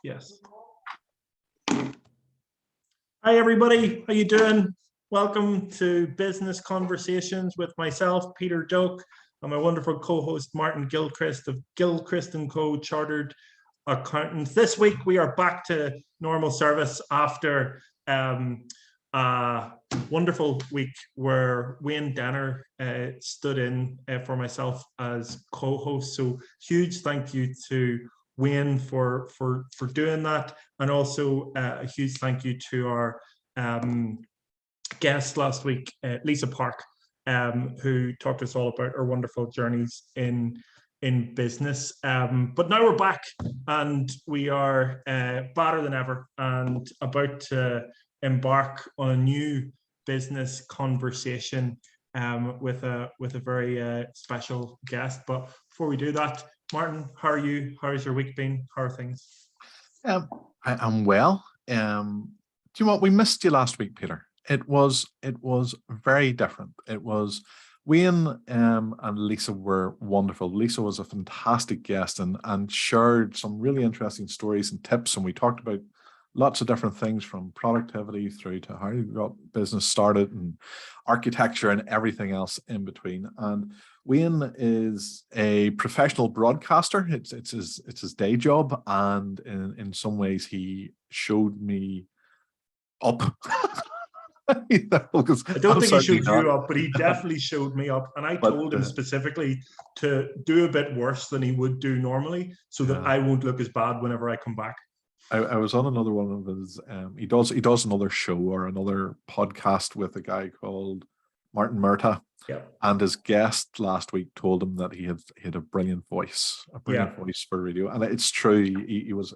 Yes. Hi, everybody. How you doing? Welcome to Business Conversations with myself, Peter Doak, and my wonderful co-host, Martin Gilchrist of Gilchrist & Co. Chartered Accountants. This week, we are back to normal service after a wonderful week where Wayne Denner stood in for myself as co-host. So huge thank you to Wayne for doing that, and also a huge thank you to our guest last week, Lisa Park, who talked to us all about her wonderful journeys in business. But now we're back, and we are better than ever, and about to embark on a new business conversation with a very special guest. But before we do that, Martin, how are you? How's your week been? How are things? I'm well. Do you know what? We missed you last week, Peter. It was very different. It was Wayne and Lisa were wonderful. Lisa was a fantastic guest and shared some really interesting stories and tips. And we talked about lots of different things, from productivity through to how you got business started and architecture and everything else in between. And Wayne is a professional broadcaster. It's his day job, and in some ways he showed me up. I don't think he showed you up, but he definitely showed me up. And I told him specifically to do a bit worse than he would do normally, so that I won't look as bad whenever I come back. I was on another one of his. He does another show or another podcast with a guy called Martin Murta. Yeah. And his guest last week told him that he had a brilliant voice, voice for radio, and it's true. He was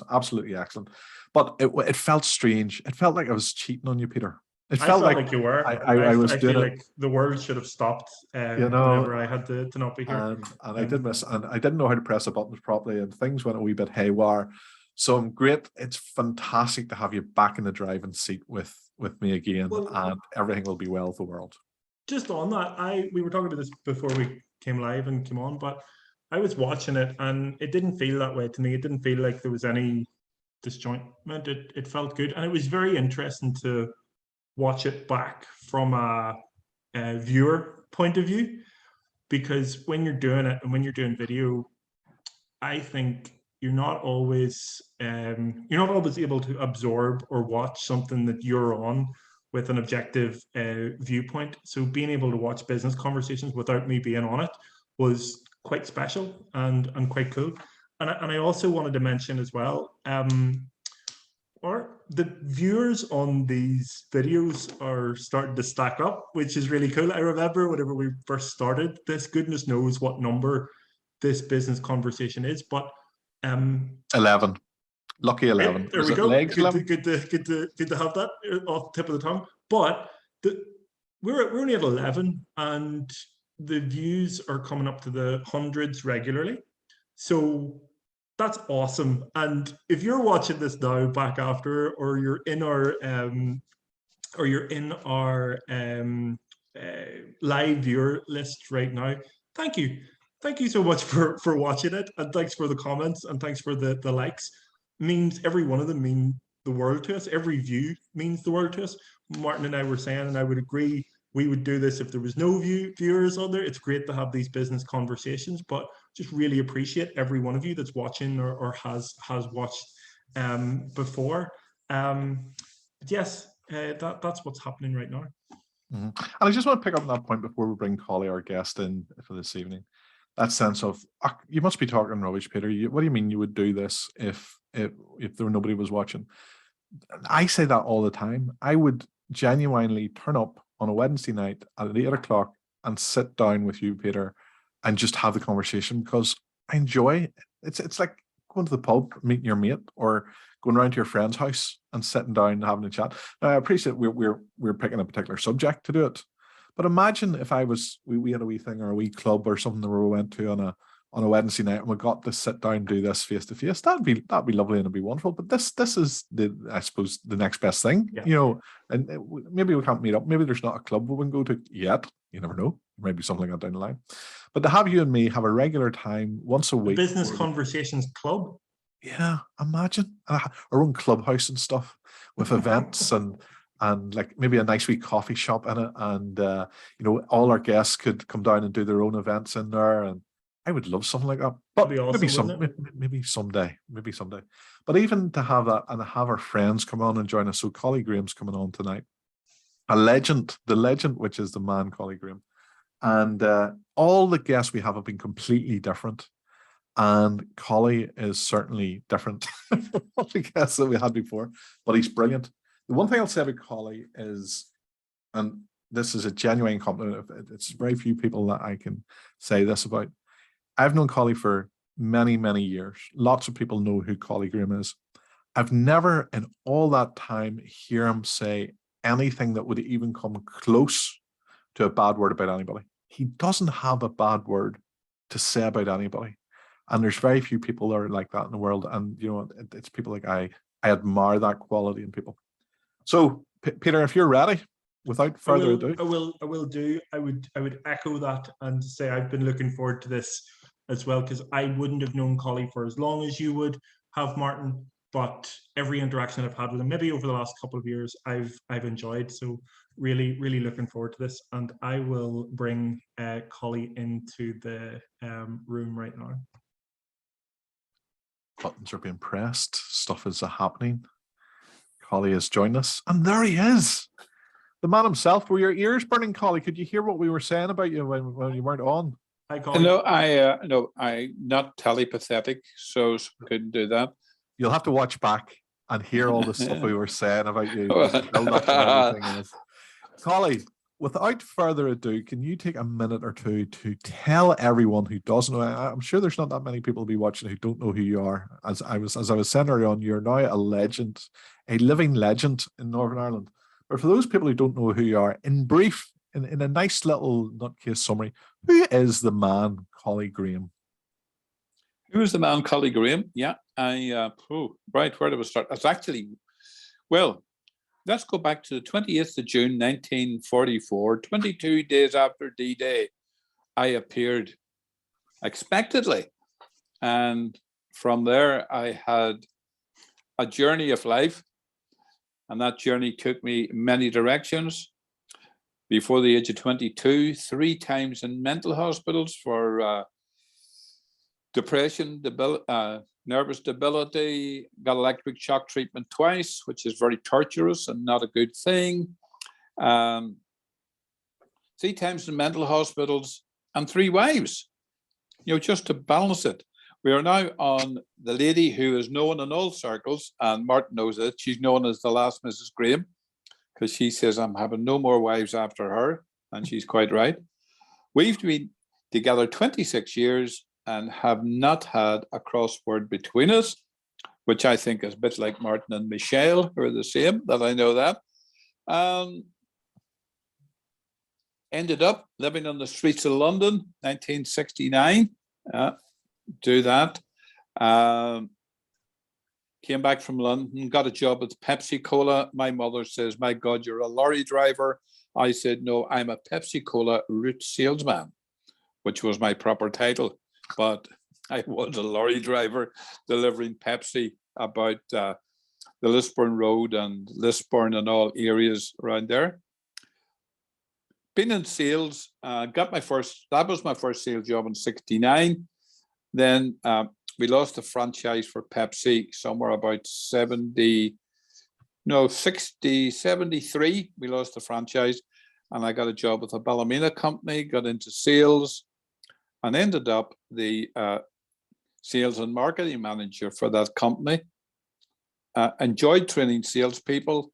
absolutely excellent, but it felt strange. It felt like I was cheating on you, Peter. It felt like you were. I feel like the world should have stopped. Whenever I had to not be here, and I did miss, and I didn't know how to press the buttons properly, and things went a wee bit haywire. So I'm great. It's fantastic to have you back in the driving seat with me again, and everything will be well with the world. Just on that, we were talking about this before we came live and came on, but I was watching it and it didn't feel that way to me. It didn't feel like there was any disjointment. It felt good, and it was very interesting to watch it back from a viewer point of view, because when you're doing it and when you're doing video, I think you're not always able to absorb or watch something that you're on with an objective viewpoint. So being able to watch business conversations without me being on it was quite special and quite cool. And I also wanted to mention as well, or the viewers on these videos are starting to stack up, which is really cool. I remember whenever we first started this, goodness knows what number this business conversation is, but 11. Lucky 11. There we go. Good to have that off the tip of the tongue. But we're only at 11, and the views are coming up to the hundreds regularly. So that's awesome. And if you're watching this now back after, or you're in our live viewer list right now, thank you. Thank you so much for watching it, and thanks for the comments, and thanks for the likes. Means every one of them mean the world to us. Every view means the world to us. Martin and I were saying, and I would agree, we would do this if there was no viewers on there. It's great to have these business conversations, but just really appreciate every one of you that's watching or has watched before. Yes, that's what's happening right now. Mm-hmm. And I just want to pick up on that point before we bring Collie, our guest, in for this evening. That sense of, you must be talking rubbish, Peter. What do you mean you would do this if there were nobody was watching? I say that all the time. I would genuinely turn up on a Wednesday night at 8 o'clock and sit down with you, Peter, and just have the conversation, because I enjoy it. It's like going to the pub, meeting your mate, or going around to your friend's house and sitting down and having a chat. Now, I appreciate we're picking a particular subject to do it. But imagine if we had a wee thing or a wee club or something where we went to on a Wednesday night and we got to sit down and do this face to face. That'd be lovely and it'd be wonderful. But this is I suppose the next best thing, and maybe we can't meet up. Maybe there's not a club we can go to yet. You never know. Maybe something like that down the line. But to have you and me have a regular time once a week. Business Conversations Club. Yeah, imagine our own clubhouse and stuff with events and like maybe a nice wee coffee shop in it, and all our guests could come down and do their own events in there, and I would love something like that. That'd But be awesome, wouldn't it? maybe someday. But even to have that and have our friends come on and join us. So Collie Graham's coming on tonight, the legend, which is the man Collie Graham, and all the guests we have been completely different. And Collie is certainly different from all the guests that we had before, but he's brilliant. The one thing I'll say about Collie is, and this is a genuine compliment, it's very few people that I can say this about. I've known Collie for many, many years. Lots of people know who Collie Graham is. I've never in all that time hear him say anything that would even come close to a bad word about anybody. He doesn't have a bad word to say about anybody. And there's very few people that are like that in the world. And, it's people like I admire that quality in people. So, Peter, if you're ready, without further ado. I would echo that and say I've been looking forward to this as well, because I wouldn't have known Collie for as long as you would have, Martin. But every interaction I've had with him, maybe over the last couple of years, I've enjoyed. So really, really looking forward to this. And I will bring Collie into the room right now. Buttons are being pressed. Stuff is happening. Collie has joined us. And there he is. The man himself. Were your ears burning, Collie? Could you hear what we were saying about you when you weren't on? Hi, Collie. No, I'm not telepathic, so couldn't do that. You'll have to watch back and hear all the stuff we were saying about you. Collie, without further ado, can you take a minute or two to tell everyone who doesn't know? I'm sure there's not that many people to be watching who don't know who you are. As I was saying earlier on, you're now a legend, a living legend in Northern Ireland. But for those people who don't know who you are, in brief, in a nice little nutcase summary, who is the man Collie Graham? Who is the man Collie Graham? Yeah, right, where do we start? It's actually, well, let's go back to the 28th of June, 1944, 22 days after D-Day. I appeared expectedly. And from there, I had a journey of life. And that journey took me many directions. Before the age of 22, 3 times in mental hospitals for depression, nervous debility, got electric shock treatment twice, which is very torturous and not a good thing. 3 times in mental hospitals and 3 wives, just to balance it. We are now on the lady who is known in all circles, and Martin knows it. She's known as the last Mrs. Graham, because she says I'm having no more wives after her, and she's quite right. We've been together 26 years and have not had a crossword between us, which I think is a bit like Martin and Michelle, who are the same, that I know that. Ended up living on the streets of London, 1969. Do that. Came back from London, got a job with Pepsi Cola. My mother says, "My God, you're a lorry driver." I said, "No, I'm a Pepsi Cola route salesman," which was my proper title. But I was a lorry driver delivering Pepsi about the Lisburn Road and Lisburn and all areas around there. Been in sales, that was my first sales job in 69. Then we lost the franchise for Pepsi somewhere about 73. We lost the franchise, and I got a job with a Ballymena company, got into sales, and ended up the sales and marketing manager for that company. Enjoyed training salespeople.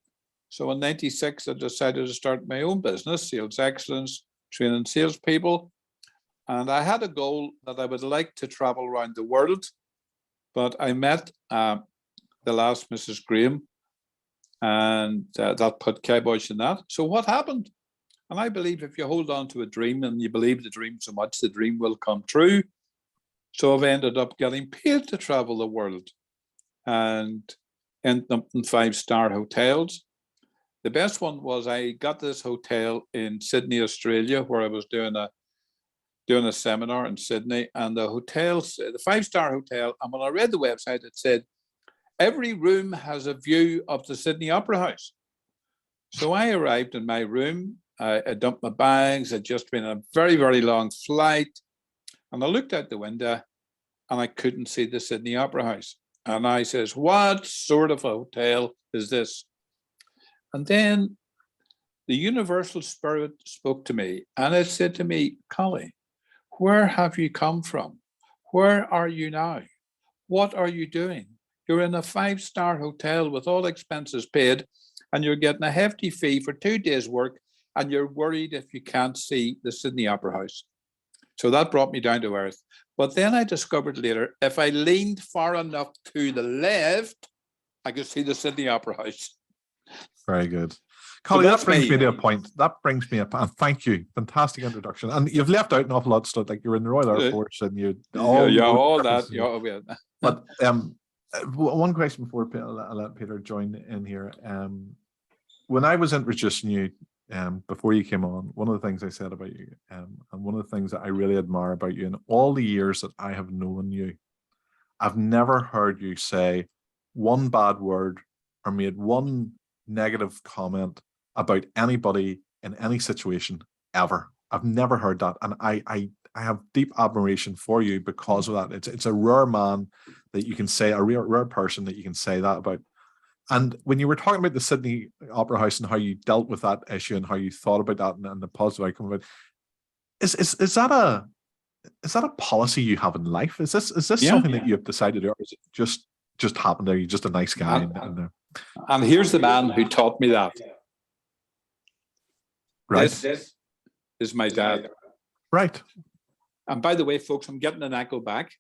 So in 96, I decided to start my own business, Salesxcellence, training salespeople. And I had a goal that I would like to travel around the world, but I met the last Mrs. Graham, and that put kibosh in that. So what happened? And I believe if you hold on to a dream and you believe the dream so much, the dream will come true. So I've ended up getting paid to travel the world and ended up in 5-star hotels. The best one was I got this hotel in Sydney, Australia, where I was doing a doing a seminar in Sydney, and the hotel, the 5-star hotel, and when I read the website, it said, every room has a view of the Sydney Opera House. So I arrived in my room, I dumped my bags, I'd just been on a very, very long flight, and I looked out the window and I couldn't see the Sydney Opera House. And I says, what sort of a hotel is this? And then the universal spirit spoke to me, and it said to me, Collie, where have you come from? Where are you now? What are you doing? You're in a 5-star hotel with all expenses paid, and you're getting a hefty fee for 2 days' work, and you're worried if you can't see the Sydney Opera House. So that brought me down to earth. But then I discovered later, if I leaned far enough to the left, I could see the Sydney Opera House. Very good. Collie, that's that brings me. me to a point. That brings me up, and thank you. Fantastic introduction. And you've left out an awful lot of stuff, like you're in the Royal Air Force and you all that. Yeah. But one question before I'll let Peter join in here. When I was introducing you, before you came on, one of the things I said about you, and one of the things that I really admire about you in all the years that I have known you, I've never heard you say one bad word or made one negative comment about anybody in any situation ever. I've never heard that, and I have deep admiration for you because of that. It's a rare man that you can say, a rare person that you can say that about. And when you were talking about the Sydney Opera House and how you dealt with that issue and how you thought about that and the positive outcome of it, is that a policy you have in life? Is this something that you have decided to do, or is it just happened there? You're just a nice guy. And here's the man who taught me that. Right. This is my dad. Right. And by the way, folks, I'm getting an echo back.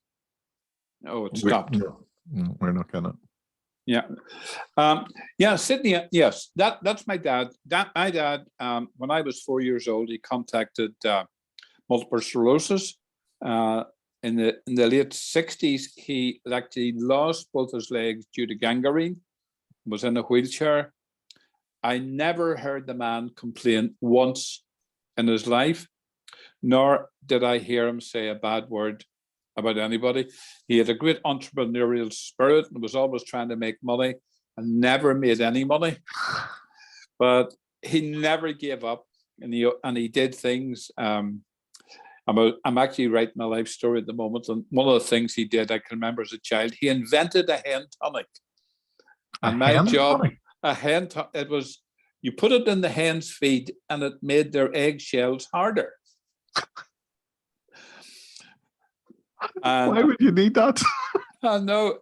Oh, it stopped. We're not gonna. Yeah. Sydney. Yes, that's my dad. My dad. When I was 4 years old, he contacted multiple sclerosis. In the late 60s, he actually lost both his legs due to gangrene. Was in a wheelchair. I never heard the man complain once in his life, nor did I hear him say a bad word about anybody. He had a great entrepreneurial spirit and was always trying to make money and never made any money. But he never gave up, and he did things. I'm actually writing a life story at the moment, and one of the things he did, I can remember as a child, he invented a hen tonic. And my job, it was, you put it in the hen's feed and it made their eggshells harder. Why would you need that? I know.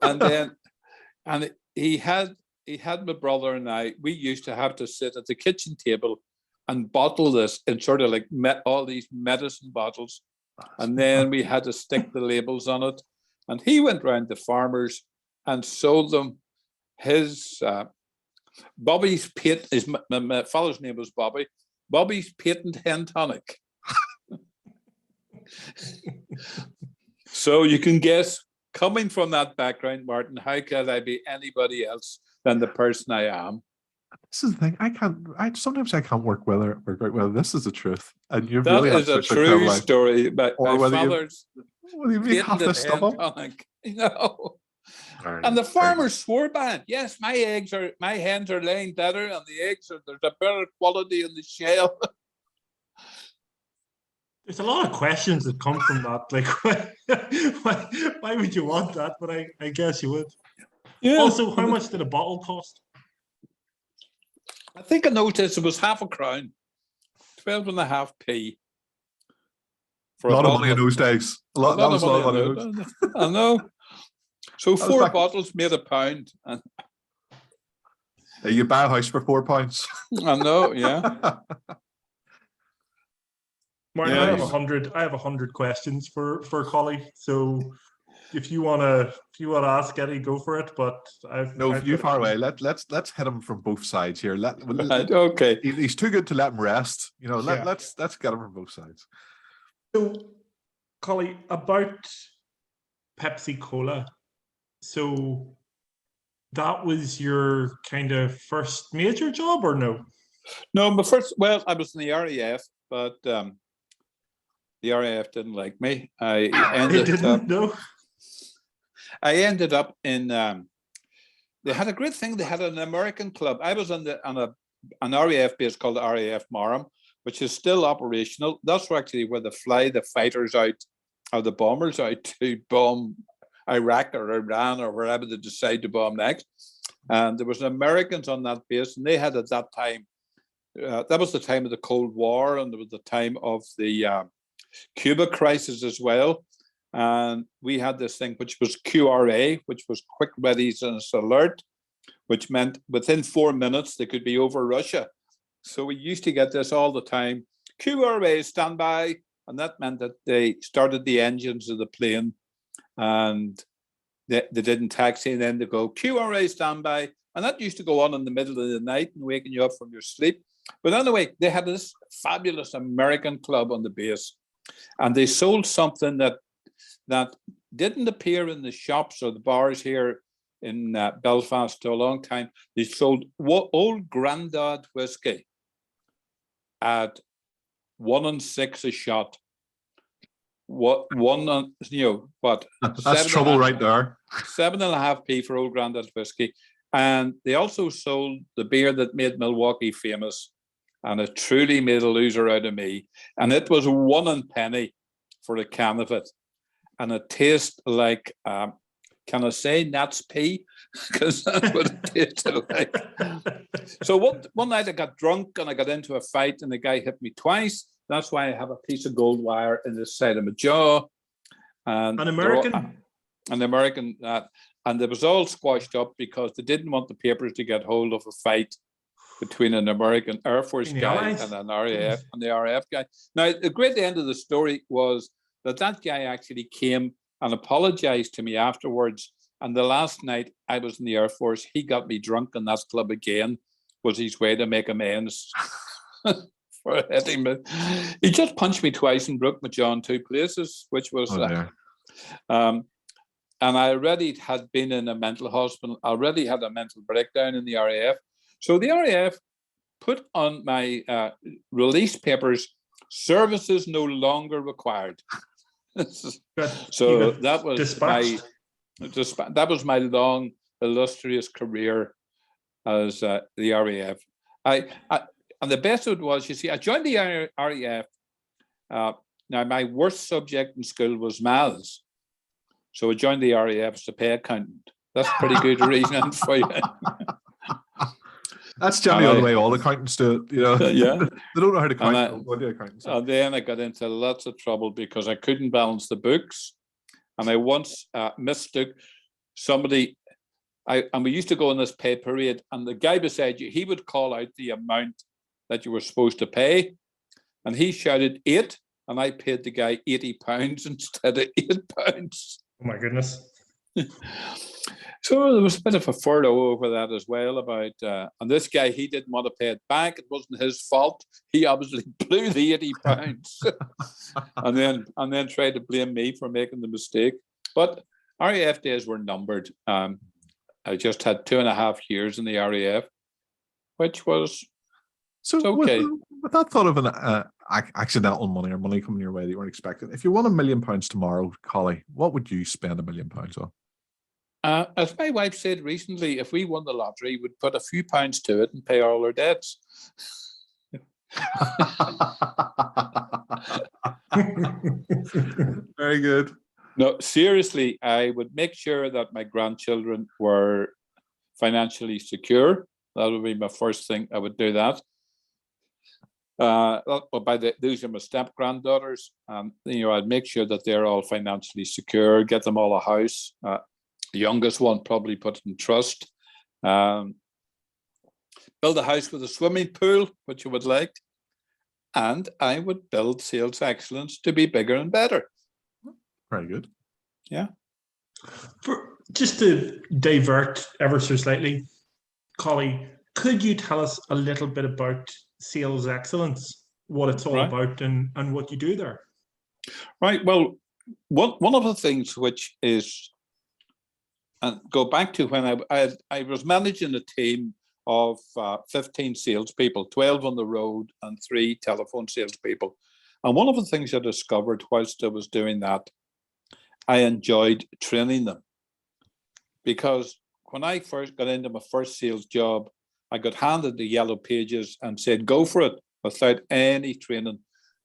And he had my brother and I, we used to have to sit at the kitchen table and bottle this in sort of like all these medicine bottles. And then we had to stick the labels on it. And he went round to farmers and sold them his Bobby's patent. My father's name was Bobby. Bobby's patent hen tonic. So you can guess, coming from that background, Martin, how could I be anybody else than the person I am? This is the thing. Sometimes I can't work well. This is the truth, and you that really is a true story. But my father's patented hen tonic. No. And the farmers swore by it. Yes, my hens are laying better, and there's a better quality in the shell. There's a lot of questions that come from that. Like, why would you want that? But I guess you would. Yeah. Also, how much did a bottle cost? I think I noticed it was half a crown, 12.5p. A lot of money in those days. A lot of money. I know. So 4 bottles made £1. And you buy a house for £4. I know, yeah. Martin, I have 100 questions for Collie. So if you wanna ask Eddie, go for it. But you far away. Let's hit him from both sides here. Okay. He's too good to let him rest. Let's get him from both sides. So, Collie, about Pepsi Cola. So that was your kind of first major job, or no? No, I was in the RAF, but the RAF didn't like me. I They didn't know. ended up in. They had a great thing. They had an American club. I was on an RAF base called the RAF Marham, which is still operational. That's actually where they fly the fighters out, or the bombers out, to bomb Iraq or Iran or wherever they decide to bomb next. And there was Americans on that base, and they had at that time, that was the time of the Cold War, and there was the time of the Cuba crisis as well. And we had this thing which was QRA, which was Quick Readiness Alert, which meant within 4 minutes they could be over Russia. So we used to get this all the time. QRA, stand by. And that meant that they started the engines of the plane, and they didn't taxi, and then they go, QRA, stand by. And that used to go on in the middle of the night and waking you up from your sleep. But anyway, they had this fabulous American club on the base, and they sold something that didn't appear in the shops or the bars here in Belfast for a long time. They sold old Grandad whiskey at 1 and 6 a shot. What That's trouble right there. 7.5p for old Grandad whiskey. And they also sold the beer that made Milwaukee famous, and it truly made a loser out of me. And it was 1 and penny for a can of it. And it tastes like, can I say Nat's pee? Because that's what it tasted like. So one night I got drunk and I got into a fight, and the guy hit me twice. That's why I have a piece of gold wire in the side of my jaw. And An American? And it was all squashed up because they didn't want the papers to get hold of a fight between an American Air Force guy and an RAF and the RAF guy. Now, the great end of the story was that guy actually came and apologized to me afterwards. And the last night I was in the Air Force, he got me drunk in that club again, was his way to make amends for hitting me. He just punched me twice and broke my jaw in 2 places, which was... and I already had been in a mental hospital, already had a mental breakdown in the RAF. So the RAF put on my release papers, services no longer required. So that was my long, illustrious career as the RAF. And the best of it was, you see, I joined the RAF. Now, my worst subject in school was maths. So I joined the RAF as a pay accountant. That's pretty good reason for you. That's generally the way all accountants do it. You know? Yeah. They don't know how to count. And then I got into lots of trouble because I couldn't balance the books. And I once mistook somebody, and we used to go on this pay parade, and the guy beside you, he would call out the amount that you were supposed to pay. And he shouted 8, and I paid the guy £80 instead of £8. Oh my goodness. So there was a bit of a furlough over that as well about, and this guy, he didn't want to pay it back. It wasn't his fault. He obviously blew the £80 and then tried to blame me for making the mistake. But RAF days were numbered. I just had 2.5 years in the RAF, which was okay. With that thought of an accidental money or money coming your way that you weren't expecting, if you won £1 million tomorrow, Collie, what would you spend £1 million on? As my wife said recently, if we won the lottery, we'd put a few pounds to it and pay all our debts. Very good. No, seriously, I would make sure that my grandchildren were financially secure. That would be my first thing. I would do that. These are my step granddaughters. I'd make sure that they're all financially secure. Get them all a house. The youngest one probably put in trust. Build a house with a swimming pool, which you would like. And I would build Salesxcellence to be bigger and better. Very good. Yeah. Just to divert ever so slightly, Collie, could you tell us a little bit about Salesxcellence, what it's all about and what you do there? Right. Well, one of the things which is, and go back to when I was managing a team of 15 salespeople, 12 on the road and 3 telephone salespeople. And one of the things I discovered whilst I was doing that, I enjoyed training them. Because when I first got into my first sales job, I got handed the yellow pages and said, go for it, without any training.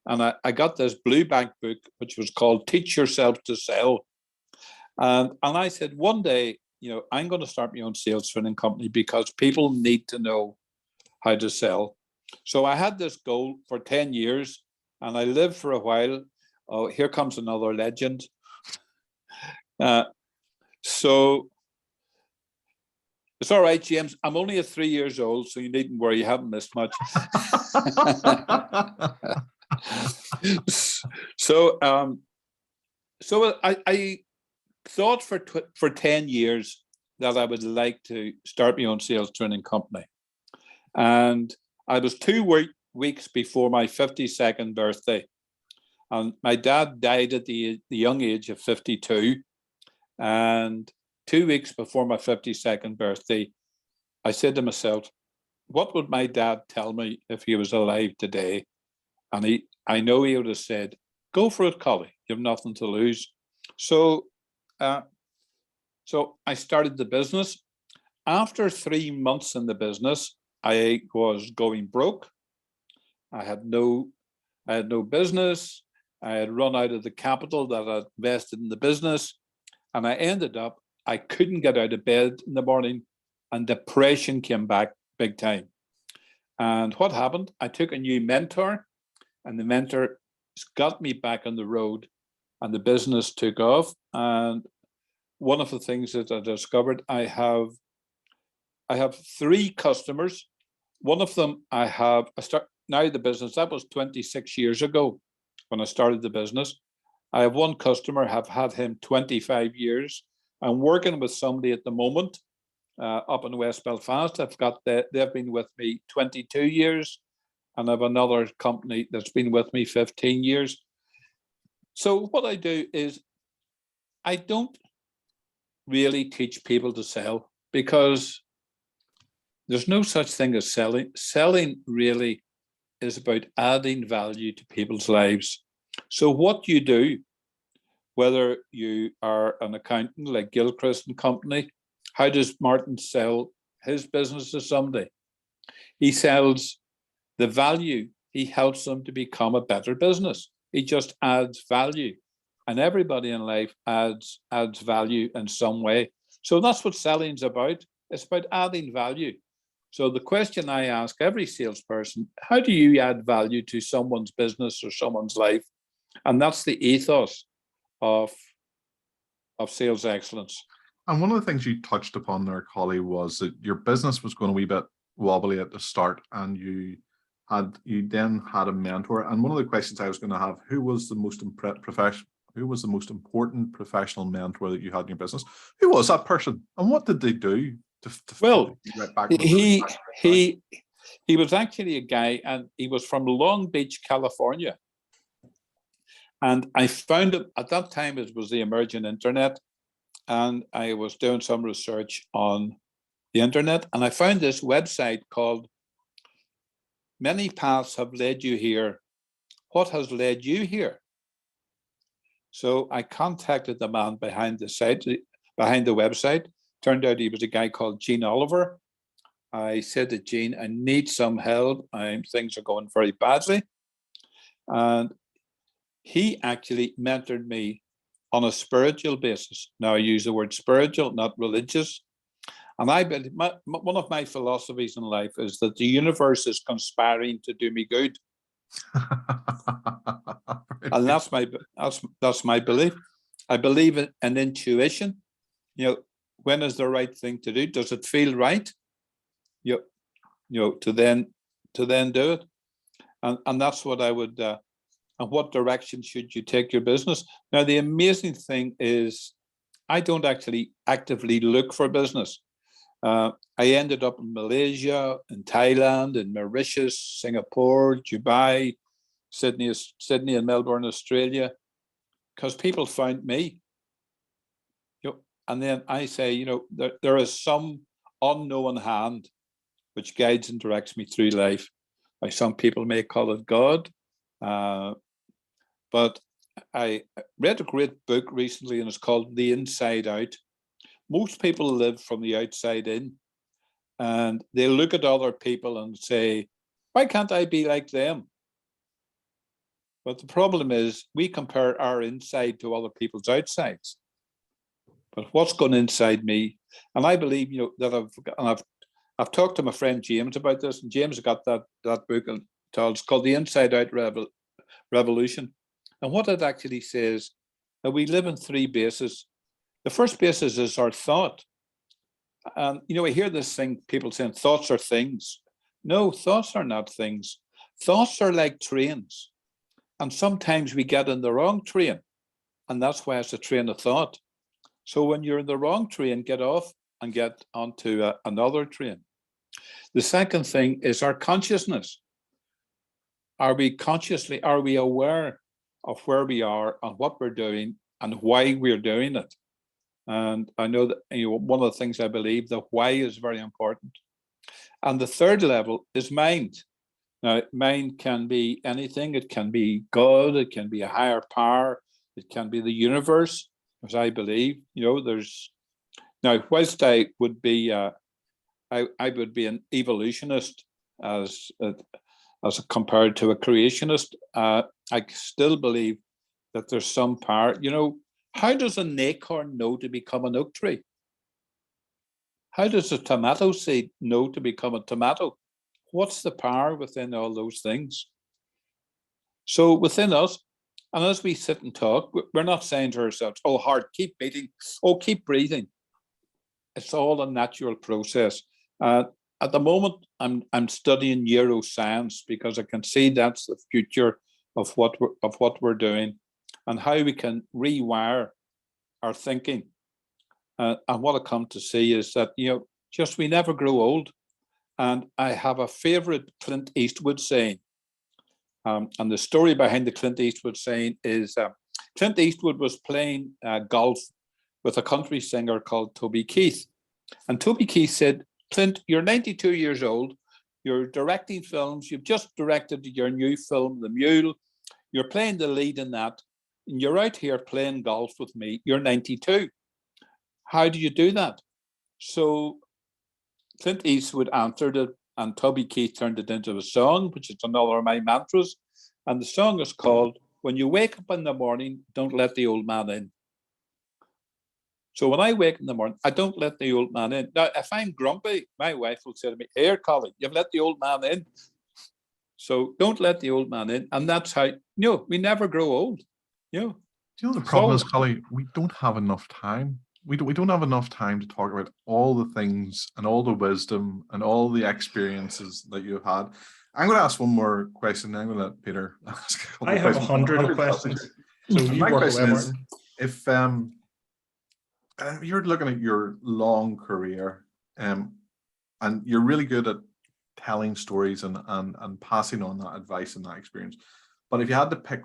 And I got this blue back book, which was called Teach Yourself to Sell. And I said, one day, I'm going to start my own sales training company because people need to know how to sell. So I had this goal for 10 years and I lived for a while. Oh, here comes another legend. So it's all right, James. I'm only at 3 years old, so you needn't worry. You haven't missed much. So I thought for 10 years that I would like to start my own sales training company. And I was 2 weeks before my 52nd birthday. And my dad died at the young age of 52. And 2 weeks before my 52nd birthday, I said to myself, what would my dad tell me if he was alive today? And I know he would have said, go for it, Collie. You have nothing to lose. So I started the business. After 3 months in the business, I was going broke. I had no business. I had run out of the capital that I'd invested in the business. And I ended up, I couldn't get out of bed in the morning, and depression came back big time. And what happened? I took a new mentor, and the mentor got me back on the road, and the business took off. And one of the things that I discovered, I have 3 customers. One of them now the business, that was 26 years ago when I started the business. I have 1 customer, have had him 25 years. I'm working with somebody at the moment up in West Belfast. They've been with me 22 years, and I have another company that's been with me 15 years. So what I do is I don't really teach people to sell, because there's no such thing as selling. Selling really is about adding value to people's lives. So what you do, whether you are an accountant like Gilchrist and Company, how does Martin sell his business to somebody? He sells the value. He helps them to become a better business. He just adds value. And everybody in life adds value in some way. So that's what selling's about. It's about adding value. So the question I ask every salesperson, how do you add value to someone's business or someone's life? And that's the ethos of sales excellence. And one of the things you touched upon there, Collie, was that your business was going a wee bit wobbly at the start, and you then had a mentor. And one of the questions I was going to have, who was the most important professional mentor that you had in your business? Who was that person, and what did they do? He was actually a guy, and he was from Long Beach, California. And I found it at that time. It was the emerging internet, and I was doing some research on the internet, and I found this website called "Many Paths Have Led You Here. What has led you here?" So I contacted the man behind the website. Turned out he was a guy called Gene Oliver. I said to Gene, I need some help. Things are going very badly. And he actually mentored me on a spiritual basis. Now I use the word spiritual, not religious. And one of my philosophies in life is that the universe is conspiring to do me good. And that's my belief. I believe in intuition. When is the right thing to do? Does it feel right? To then do it. And that's what I would. And what direction should you take your business? Now, the amazing thing is, I don't actually actively look for business. I ended up in Malaysia, in Thailand, in Mauritius, Singapore, Dubai, Sydney and Melbourne, Australia, because people found me. And then I say, there is some unknown hand which guides and directs me through life. Like some people may call it God. but I read a great book recently, and it's called The Inside Out. Most people live from the outside in, and they look at other people and say, why can't I be like them? But the problem is we compare our inside to other people's outsides. But what's gone inside me? And I believe, that I've talked to my friend James about this, and James got that book it's called The Inside Out Revolution. And what it actually says, that we live in three bases. The first basis is our thought. And I hear this thing, people saying thoughts are things. No, thoughts are not things. Thoughts are like trains. And sometimes we get in the wrong train. And that's why it's a train of thought. So when you're in the wrong train, get off and get onto another train. The second thing is our consciousness. Are we aware of where we are and what we're doing and why we're doing it? And I know that one of the things I believe, the why is very important. And the third level is mind. Now, mind can be anything. It can be God. It can be a higher power. It can be the universe, as I believe. There's now. Whilst I would be, I would be an evolutionist as compared to a creationist. I still believe that there's some power. How does an acorn know to become an oak tree? How does a tomato seed know to become a tomato? What's the power within all those things? So within us, and as we sit and talk, we're not saying to ourselves, oh, heart, keep beating, oh, keep breathing. It's all a natural process. At the moment, I'm studying neuroscience because I can see that's the future of what we're doing and how we can rewire our thinking. And what I come to see is that just we never grow old. And I have a favorite Clint Eastwood saying. And the story behind the Clint Eastwood saying is Clint Eastwood was playing golf with a country singer called Toby Keith. And Toby Keith said, Clint, you're 92 years old. You're directing films. You've just directed your new film, The Mule. You're playing the lead in that. And you're out here playing golf with me. You're 92. How do you do that? So Clint Eastwood answered it, and Toby Keith turned it into a song, which is another of my mantras. And the song is called, When You Wake Up in the Morning, Don't Let the Old Man In. So when I wake in the morning, I don't let the old man in. Now, if I'm grumpy, my wife will say to me, here, Colin, you've let the old man in. So don't let the old man in. And that's how, we never grow old. Do you know the problem is, Colin, we don't have enough time. We don't have enough time to talk about all the things and all the wisdom and all the experiences that you've had. I'm going to ask one more question. I'm going to let Peter ask a couple I have 100 questions. So my question is, if you're looking at your long career, and you're really good at telling stories and passing on that advice and that experience, but if you had to pick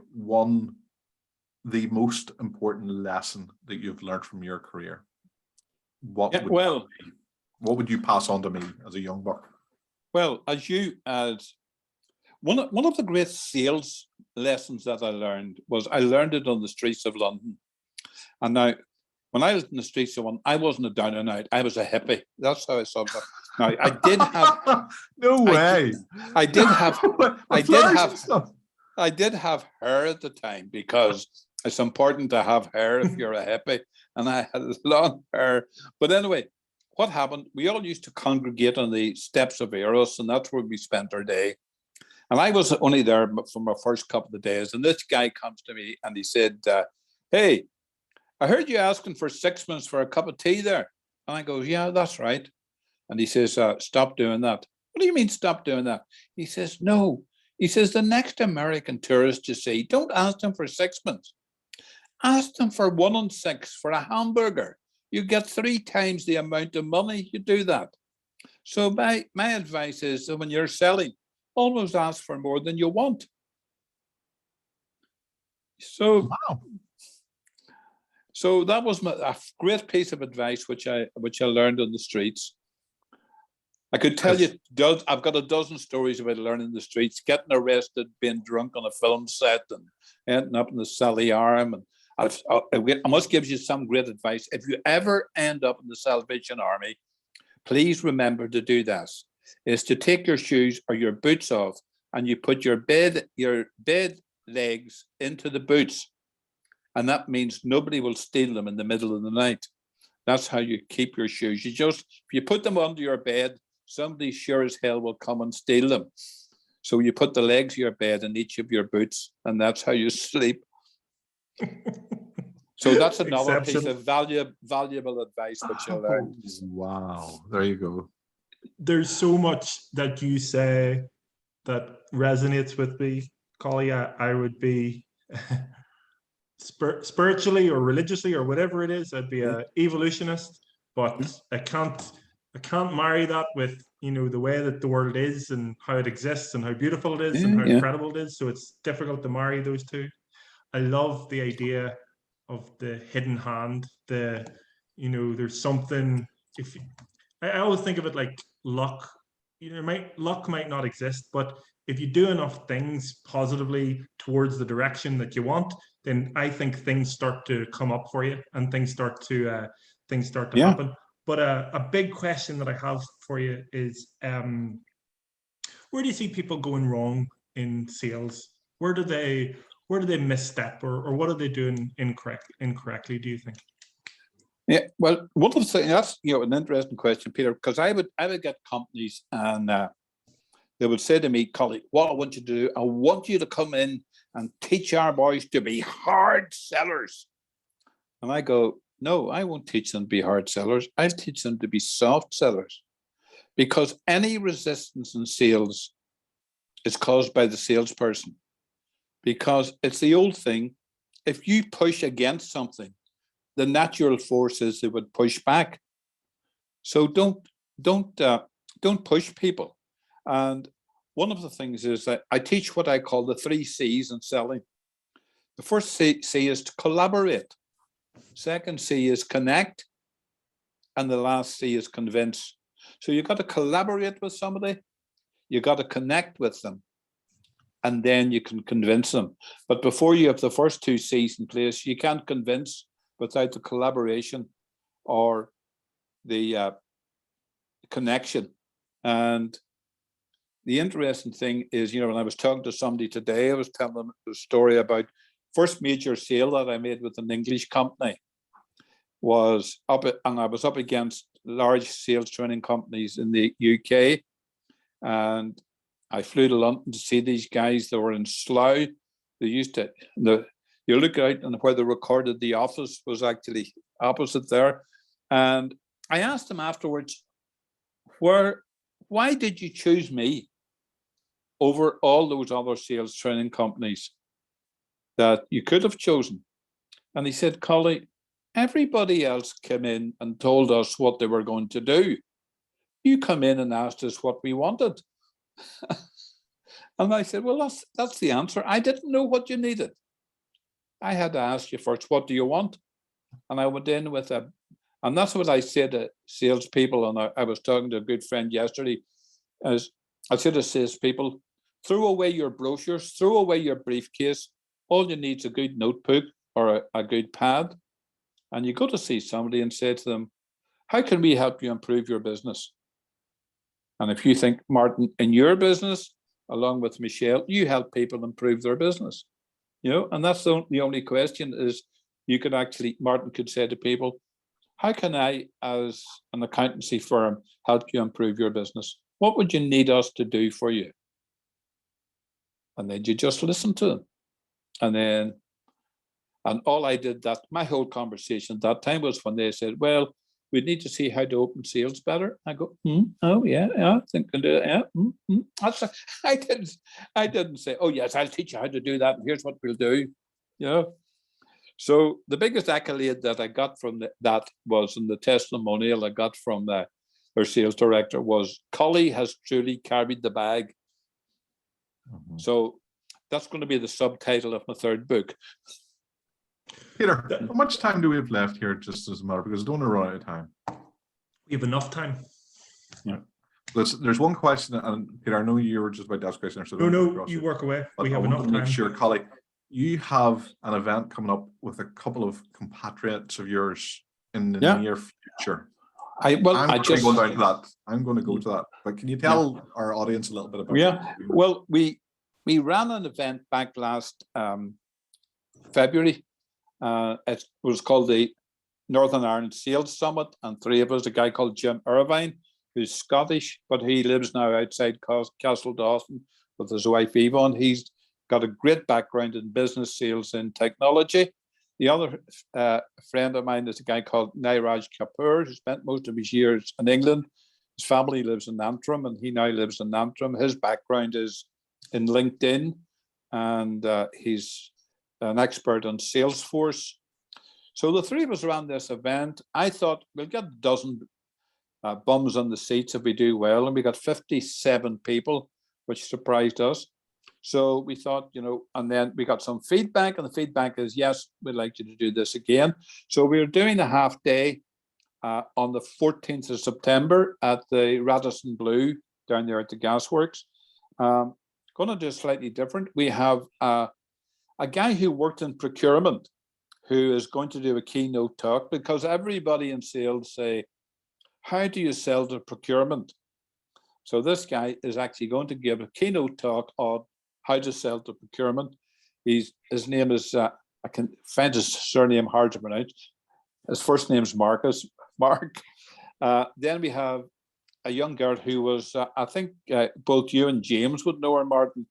the most important lesson that you've learned from your career, what would you pass on to me as a young buck? Well, as one of the great sales lessons that I learned it on the streets of London. And now, when I was in the streets of London, I wasn't a down and out. I was a hippie. That's how I saw it. Now, I did have no way. I did have hair at the time because it's important to have hair if you're a hippie, and I had long hair. But anyway, what happened? We all used to congregate on the steps of Eros, and that's where we spent our day. And I was only there for my first couple of days, and this guy comes to me and he said, hey, I heard you asking for sixpence for a cup of tea there. And I go, yeah, that's right. And he says, stop doing that. What do you mean stop doing that? He says, no. He says, the next American tourist you see, don't ask them for sixpence. Ask them for 1 and 6 for a hamburger. You get 3 times the amount of money. You do that. So my advice is that when you're selling, always ask for more than you want. So, wow. So that was a great piece of advice which I learned on the streets. I could tell you, I've got a dozen stories about learning the streets, getting arrested, being drunk on a film set, and ending up in the Sally Arm. And I must give you some great advice. If you ever end up in the Salvation Army, please remember to do this: is to take your shoes or your boots off, and you put your bed legs into the boots, and that means nobody will steal them in the middle of the night. That's how you keep your shoes. If you put them under your bed, somebody sure as hell will come and steal them. So you put the legs of your bed in each of your boots, and that's how you sleep. So that's another piece of valuable advice which you'll learn. Wow, there you go. There's so much that you say that resonates with me, Collie. I would be spiritually or religiously or whatever it is, I'd be an evolutionist, but I can't marry that with, you know, the way that the world is and how it exists and how beautiful it is and how incredible it is. So it's difficult to marry those two. I love the idea of the hidden hand. There's something. I always think of it like luck. Luck might not exist, but if you do enough things positively towards the direction that you want, then I think things start to come up for you and things start to happen. But a big question that I have for you is, where do you see people going wrong in sales? Where do they misstep, or what are they doing incorrectly, do you think? Yeah, well, one of the things, that's an interesting question, Peter, because I would get companies and they would say to me, colleague, what I want you to do, I want you to come in and teach our boys to be hard sellers. And I go, no, I won't teach them to be hard sellers. I'll teach them to be soft sellers, because any resistance in sales is caused by the salesperson. Because it's the old thing, if you push against something, the natural force is they would push back. So don't push people. And one of the things is that I teach what I call the 3 C's in selling. The first C is to collaborate. Second C is connect. And the last C is convince. So you've got to collaborate with somebody. You've got to connect with them. And then you can convince them. But before you have the first 2 C's in place, you can't convince without the collaboration or the connection. And the interesting thing is, when I was talking to somebody today, I was telling them the story about first major sale that I made with an English company was and I was up against large sales training companies in the UK. And I flew to London to see these guys. They were in Slough. They used to, you look out and where they recorded the office was actually opposite there. And I asked them afterwards, why did you choose me over all those other sales training companies that you could have chosen? And he said, Collie, everybody else came in and told us what they were going to do. You come in and asked us what we wanted. And I said, well, that's the answer. I didn't know what you needed. I had to ask you first, what do you want? And I went in with and that's what I said to salespeople. And I was talking to a good friend yesterday, as I said to salespeople, throw away your brochures, throw away your briefcase. All you need is a good notebook or a good pad. And you go to see somebody and say to them, how can we help you improve your business? And if you think, Martin, in your business, along with Michelle, you help people improve their business. And that's the only question is Martin could say to people, how can I, as an accountancy firm, help you improve your business? What would you need us to do for you? And then you just listen to them. And all I did my whole conversation at that time was when they said, well, we need to see how to open sales better. I go, oh yeah, I think I can do it. Yeah. I didn't say, oh yes, I'll teach you how to do that. And here's what we'll do. So the biggest accolade that I got from that was in the testimonial I got from their sales director was, Collie has truly carried the bag. Mm-hmm. So that's going to be the subtitle of my 3rd book. Peter, how much time do we have left here, just as a matter, because I don't want to run out of time? We have enough time. Yeah. There's one question, and Peter, I know you were just about to ask a question. So No, you work away. But We I have want enough to make time. sure, Collie, you have an event coming up with a couple of compatriots of yours in the near future. I'm going to go down to that. I'm going to go to that. But can you tell our audience a little bit about it? Well, we ran an event back last February. It was called the Northern Ireland Sales Summit, and three of us, a guy called Jim Irvine, who's Scottish, but he lives now outside Castle Dawson with his wife Yvonne. He's got a great background in business, sales, and technology. The other friend of mine is a guy called Niraj Kapoor, who spent most of his years in England. His family lives in Antrim, and he now lives in Antrim. His background is in LinkedIn, and he's an expert on Salesforce. So the three of us ran this event. I thought we'll get a dozen bums on the seats if we do well, and we got 57 people, which surprised us. So we thought, and then we got some feedback, and the feedback is, yes, we'd like you to do this again. So we're doing a half day on the 14th of September at the Radisson Blue down there at the Gasworks. Going to do slightly different. We have a guy who worked in procurement who is going to do a keynote talk, because everybody in sales say, how do you sell to procurement? So this guy is actually going to give a keynote talk on how to sell to procurement. His name is, I can find his surname hard to pronounce. His first name's Mark. Then we have a young girl who was, I think both you and James would know her, Martin,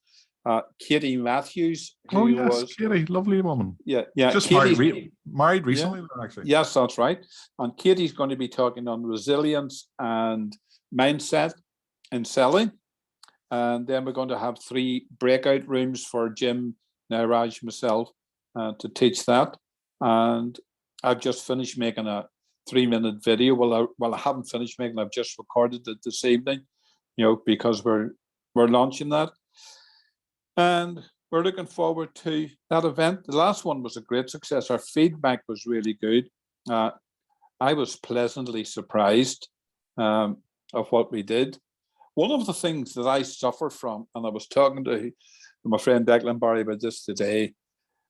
Katie Matthews. Oh yes, Katie, lovely woman. Yeah. Just married recently, actually. Yes, that's right. And Katie's going to be talking on resilience and mindset in selling. And then we're going to have 3 breakout rooms for Jim, Niraj, myself to teach that. And I've just finished making a 3-minute video. Well, I haven't finished making. I've just recorded it this evening, because we're launching that. And we're looking forward to that event. The last one was a great success. Our feedback was really good. I was pleasantly surprised of what we did. One of the things that I suffer from, and I was talking to my friend Declan Barry about this today,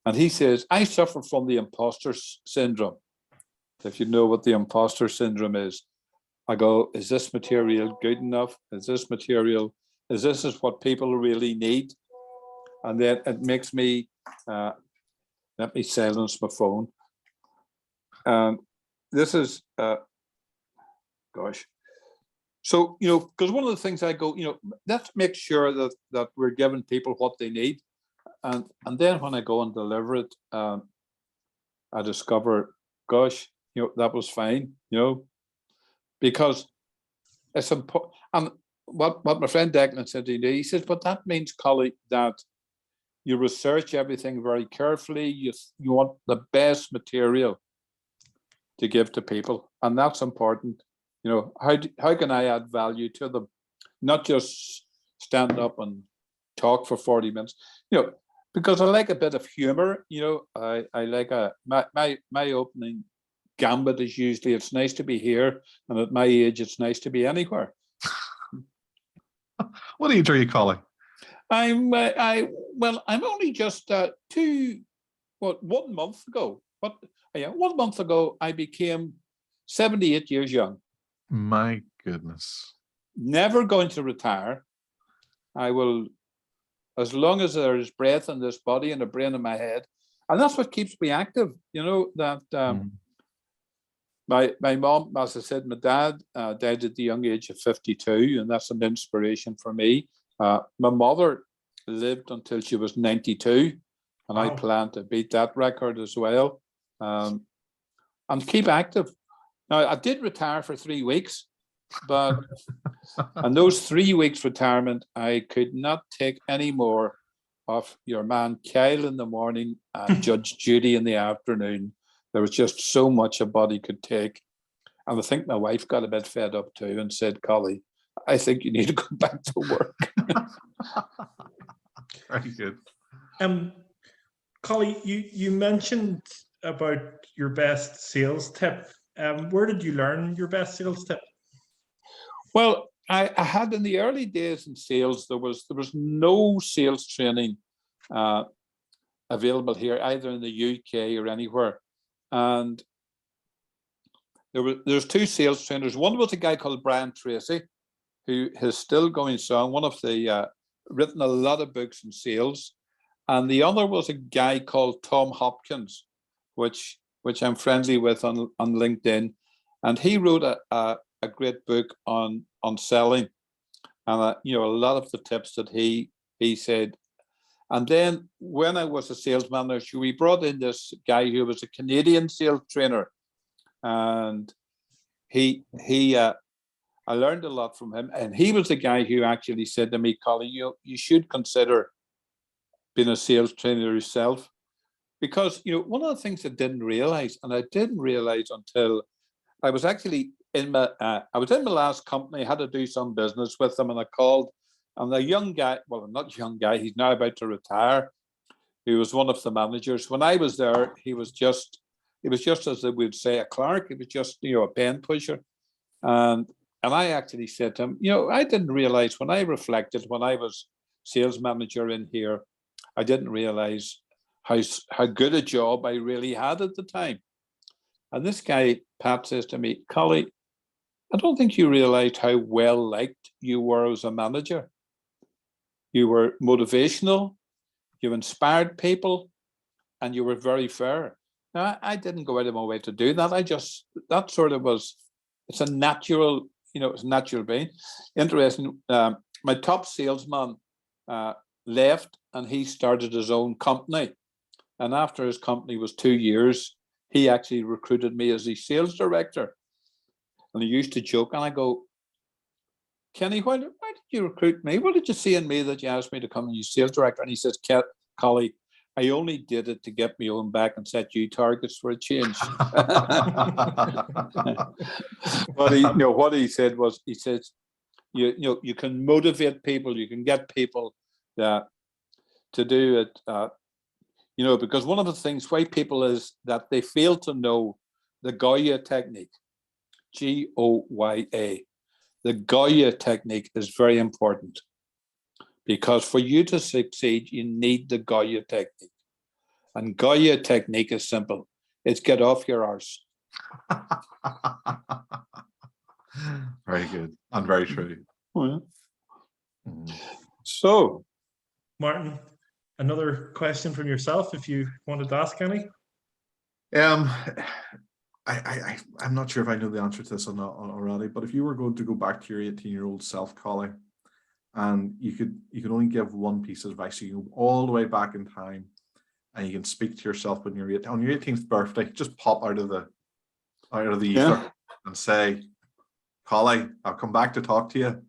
and he says, I suffer from the impostor syndrome. If you know what the impostor syndrome is, I go, is this material good enough? Is this what people really need? And then it makes me, let me silence my phone. This is, So, because one of the things I go, let's make sure that we're giving people what they need. And then when I go and deliver it, I discover, gosh, that was fine, because it's important. And what my friend Declan said to me, he says, but that means, Collie, that you research everything very carefully. You want the best material to give to people, and that's important. How can I add value to them? Not just stand up and talk for 40 minutes. Because I like a bit of humor. I like my opening gambit is usually, it's nice to be here, and at my age, it's nice to be anywhere. What age are you, Collie? I'm only just 1 month ago. 1 month ago, I became 78 years young. My goodness. Never going to retire. I will, as long as there is breath in this body and a brain in my head, and that's what keeps me active. My mom, as I said, my dad died at the young age of 52, and that's an inspiration for me. My mother lived until she was 92, and I plan to beat that record as well. And keep active. Now, I did retire for 3 weeks, but and those 3 weeks retirement, I could not take any more of your man Kyle in the morning and Judge Judy in the afternoon. There was just so much a body could take. And I think my wife got a bit fed up too and said, Collie, I think you need to go back to work. Very good. Collie, you mentioned about your best sales tip. Where did you learn your best sales tip? Well, I had in the early days in sales, there was no sales training available here, either in the UK or anywhere. And there's two sales trainers. One was a guy called Brian Tracy, who is still going strong, one of the written a lot of books in sales. And the other was a guy called Tom Hopkins, which I'm friendly with on LinkedIn. And he wrote a great book on selling, and a lot of the tips that he said. And then when I was a sales manager, we brought in this guy who was a Canadian sales trainer, and I learned a lot from him. And he was the guy who actually said to me, Colin, you should consider being a sales trainer yourself, because one of the things I didn't realize, and I didn't realize until I was actually in my last company. I had to do some business with them, and I called, and the young guy, well, not young guy, he's now about to retire, he was one of the managers. When I was there, he was just as they would say a clerk. He was just a pen pusher, and I actually said to him, I didn't realize, when I reflected, when I was sales manager in here, I didn't realize how good a job I really had at the time. And this guy, Pat, says to me, Collie, I don't think you realized how well liked you were as a manager. You were motivational, you inspired people, and you were very fair. Now, I didn't go out of my way to do that. That sort of was, it's a natural, it's a natural being. Interesting, my top salesman left, and he started his own company. And after his company was 2 years, he actually recruited me as his sales director. And he used to joke, and I go, Kenny, why did you recruit me? What did you see in me that you asked me to come and be sales director? And he says, Collie, I only did it to get me own back and set you targets for a change. But what he said was, he says, you can motivate people, you can get people to do it. Because one of the things why people is that they fail to know the Goya technique, Goya. The Goya technique is very important, because for you to succeed, you need the Goya technique. And Goya technique is simple. It's get off your arse. Very good and very true. Oh, yeah. So, Martin, another question from yourself, if you wanted to ask any. I'm not sure if I know the answer to this or not already, but if you were going to go back to your 18-year-old self, Collie, and you could only give one piece of advice, so you go all the way back in time, and you can speak to yourself when you're on your 18th birthday, just pop out of the ether and say, Collie, I've come back to talk to you.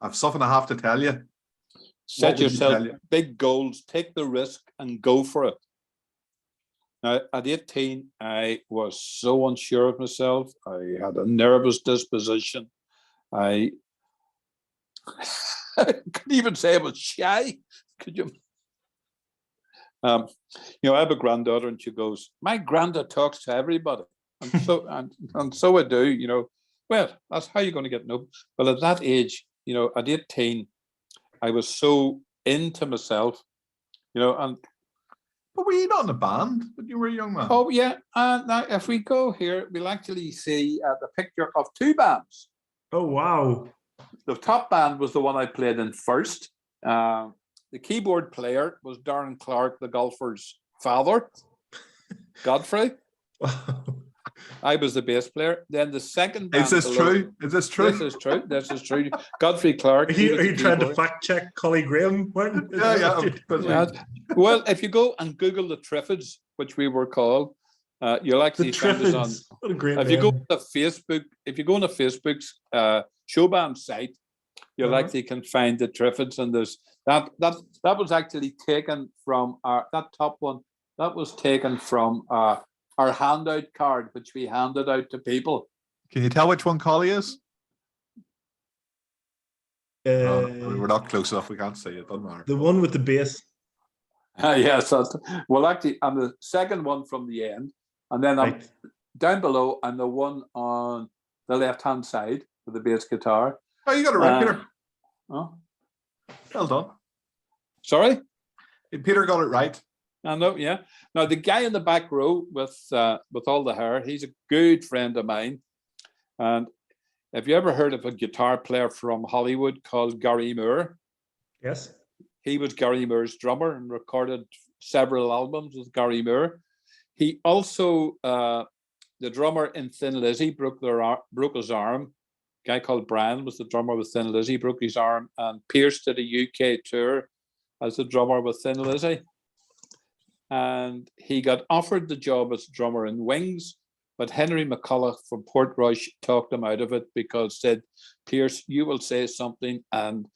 I've something I have to tell you. Set yourself big goals, take the risk, and go for it. Now, at 18, I was so unsure of myself. I had a nervous disposition. I couldn't even say I was shy. Could you? I have a granddaughter, and she goes, "My granddad talks to everybody," and so and so I do. Well, that's how you're going to get no. Well, at that age, at 18, I was so into myself, and. But were you not in a band when you were a young man? Oh, yeah. Now, if we go here, we'll actually see the picture of two bands. Oh, wow. The top band was the one I played in first. The keyboard player was Darren Clark, the golfer's father, Godfrey. I was the bass player. Then the second band. Is this true? Is this true? This is true. This is true. Godfrey Clark. Are you trying to fact check Collie Graham, Martin? Yeah. Well, if you go and Google the Triffids, which we were called, you'll actually find us on. What a great if name. you go to Facebook, if you go on the Facebook's showband site, you'll actually can find the Triffids, and there's that was actually taken from that top one. That was taken from our handout card, which we handed out to people. Can you tell which one Collie is? We're not close enough. We can't see it. Doesn't matter. The one with the bass. Yes. Well, actually, I'm the second one from the end, and then I'm down below. I'm the one on the left-hand side with the bass guitar, Oh, you got it right, Peter. Oh, Well done. sorry. Peter got it right. I know, yeah. Now the guy in the back row with all the hair, he's a good friend of mine. And have you ever heard of a guitar player from Hollywood called Gary Moore? Yes. He was Gary Moore's drummer and recorded several albums with Gary Moore. He also, the drummer in Thin Lizzy, broke his arm. A guy called Brian was the drummer with Thin Lizzy, broke his arm, and Pierce did a UK tour as the drummer with Thin Lizzy. And he got offered the job as drummer in Wings, but Henry McCulloch from Portrush talked him out of it because said, Pierce, you will say something and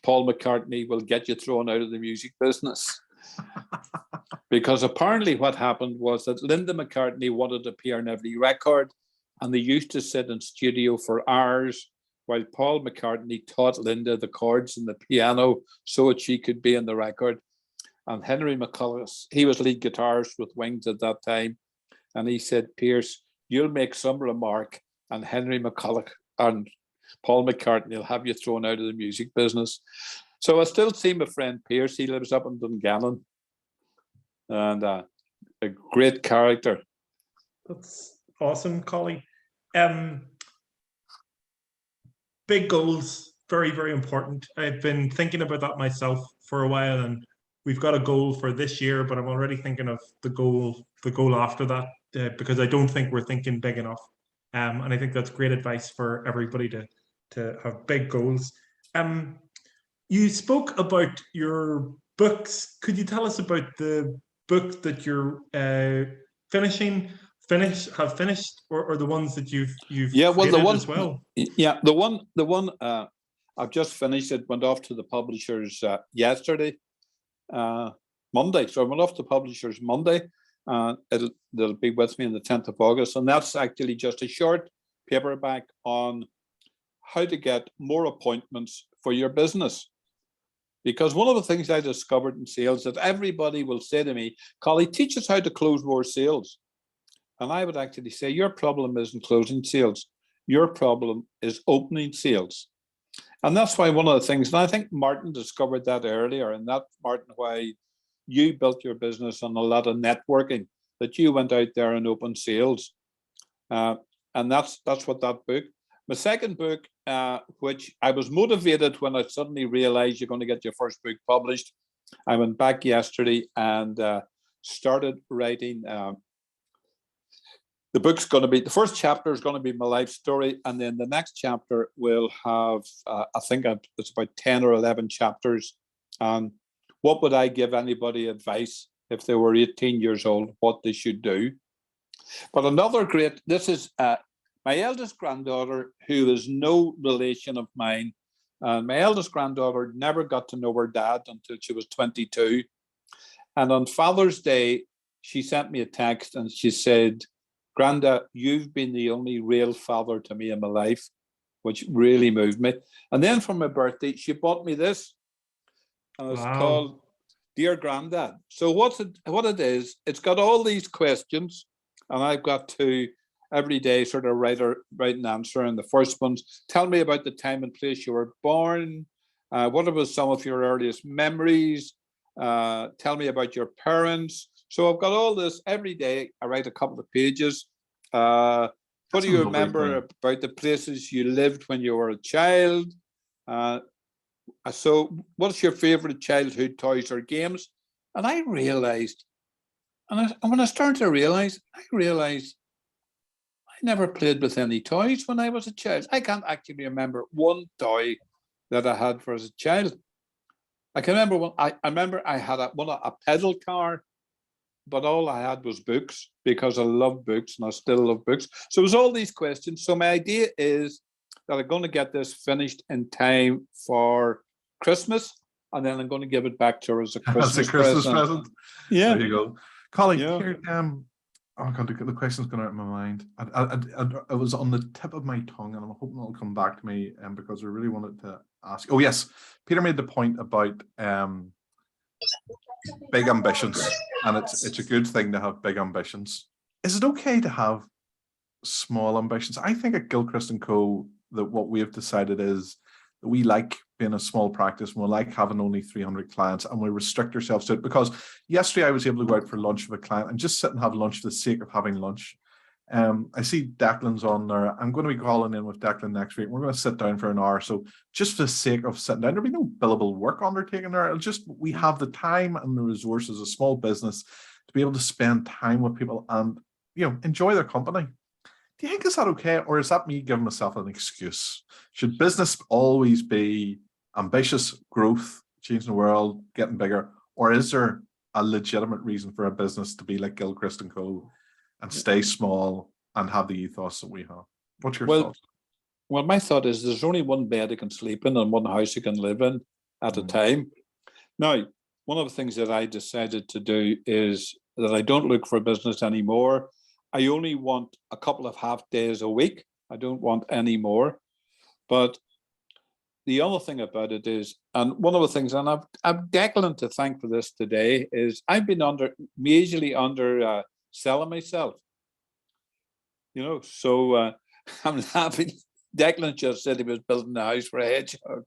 Paul McCartney will get you thrown out of the music business. Because apparently what happened was that Linda McCartney wanted to appear on every record, and they used to sit in studio for hours while Paul McCartney taught Linda the chords and the piano so that she could be in the record. And Henry McCulloch, he was lead guitarist with Wings at that time, and he said, Pierce, you'll make some remark and Henry McCulloch and Paul McCartney will have you thrown out of the music business. So I still see my friend Pierce. He lives up in Dungannon, and a great character. That's awesome, Collie. Big goals, very, very important. I've been thinking about that myself for a while, and we've got a goal for this year, but I'm already thinking of the goal after that, because I don't think we're thinking big enough. And I think that's great advice for everybody to have big goals. You spoke about your books. Could you tell us about the book that you're have finished, or the ones that you've the one as well? Yeah, the one I've just finished. It went off to the publishers yesterday, Monday. So I went off to publishers Monday. They'll be with me on the 10th of August, and that's actually just a short paperback on how to get more appointments for your business. Because one of the things I discovered in sales that everybody will say to me, Collie, teach us how to close more sales. And I would actually say your problem isn't closing sales. Your problem is opening sales. And that's why one of the things, and I think Martin discovered that earlier, and that's, Martin, why you built your business on a lot of networking, that you went out there and opened sales. And that's what that book. My second book, which I was motivated when I suddenly realized you're going to get your first book published. I went back yesterday and started writing. The book's going to be, the first chapter is going to be my life story. And then the next chapter will have, I think it's about 10 or 11 chapters. And what would I give anybody advice if they were 18 years old, what they should do? But another great, this is my eldest granddaughter, who is no relation of mine. My eldest granddaughter never got to know her dad until she was 22. And on Father's Day, she sent me a text and she said, Granda, you've been the only real father to me in my life, which really moved me. And then for my birthday, she bought me this. And it's called Dear Grandad. So what it is, it's got all these questions, and I've got to every day sort of write an answer. And the first one's, tell me about the time and place you were born. What were some of your earliest memories? Tell me about your parents. So I've got all this every day. I write a couple of pages. What do you remember about the places you lived when you were a child? So what's your favorite childhood toys or games? And I realized, and when I started to realize, I never played with any toys when I was a child. I can't actually remember one toy that I had as a child. I can remember one. I remember I had a pedal car, but all I had was books because I love books and I still love books. So it was all these questions. So my idea is that I'm going to get this finished in time for Christmas, and then I'm going to give it back to her as a Christmas present. Yeah, there you go, Colin. Yeah. Here, oh god, the question's gone out of my mind. I was on the tip of my tongue, and I'm hoping it'll come back to me, because I really wanted to ask. Oh yes, Peter made the point about big ambitions, and it's a good thing to have big ambitions. Is it okay to have small ambitions? I think at Gilchrist & Co. that what we have decided is we like being a small practice and we like having only 300 clients, and we restrict ourselves to it. Because yesterday I was able to go out for lunch with a client and just sit and have lunch for the sake of having lunch. I see Declan's on there. I'm going to be calling in with Declan next week. We're going to sit down for an hour. So just for the sake of sitting down, there'll be no billable work undertaken there. It'll just, we have the time and the resources, a small business, to be able to spend time with people and, you know, enjoy their company. Do you think is that okay, or is that me giving myself an excuse? Should business always be ambitious growth, changing the world, getting bigger, or is there a legitimate reason for a business to be like Gilchrist and Co. and stay small and have the ethos that we have? What's your thoughts? Well, my thought is there's only one bed you can sleep in and one house you can live in at a time. Now, one of the things that I decided to do is that I don't look for business anymore. I only want a couple of half days a week. I don't want any more. But the other thing about it is, and one of the things, and I've Declan to thank for this today, is I've been majorly under selling myself. You know, so I'm laughing. Declan just said he was building a house for a hedgehog.